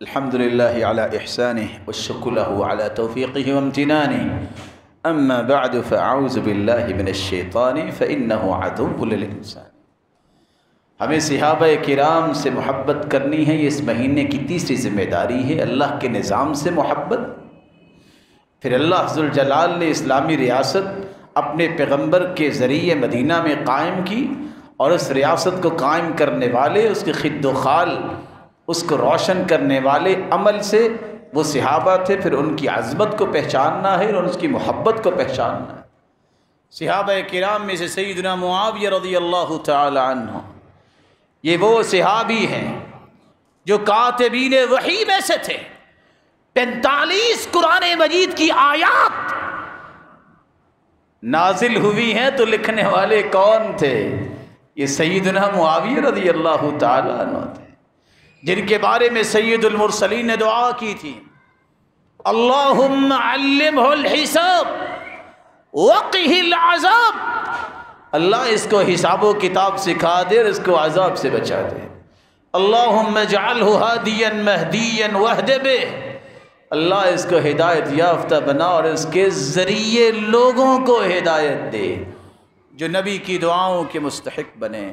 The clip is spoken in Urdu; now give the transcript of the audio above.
الحمد لله على إحسانه والشكر له على توفيقه وامتنانه أما بعد فأعوذ بالله من الشيطان فإنه عدو للإنسان۔ ہمیں صحابہ کرام سے محبت کرنی ہے، یہ اس مہینے کی تیسری ذمہ داری ہے۔ اللہ کے نظام سے محبت، پھر اللہ ذوالجلال نے اسلامی ریاست اپنے پیغمبر کے ذریعے مدینہ میں قائم کی، اور اس ریاست کو قائم کرنے والے، اس کے خد و خال، اس کو روشن کرنے والے عمل سے وہ صحابہ تھے۔ پھر ان کی عظمت کو پہچاننا ہے اور اس کی محبت کو پہچاننا ہے۔ صحابہ کرام میں سے سیدنا معاویہ رضی اللہ تعالی عنہ، یہ وہ صحابی ہیں جو کاتبین وحی میں سے تھے۔ 45 قرآن مجید کی آیات نازل ہوئی ہیں تو لکھنے والے کون تھے؟ یہ سیدنا معاویہ رضی اللہ تعالی عنہ تھے، جن کے بارے میں سید المرسلین نے دعا کی تھی، اللہم علمہ الحساب وقہ العذاب، اللہ اس کو حساب و کتاب سکھا دے اور اس کو عذاب سے بچا دے۔ اللہم اجعلہ ہادیا مہدیا واہد بہ، اللہ اس کو ہدایت یافتہ بنا اور اس کے ذریعے لوگوں کو ہدایت دے جو نبی کی دعاؤں کے مستحق بنے۔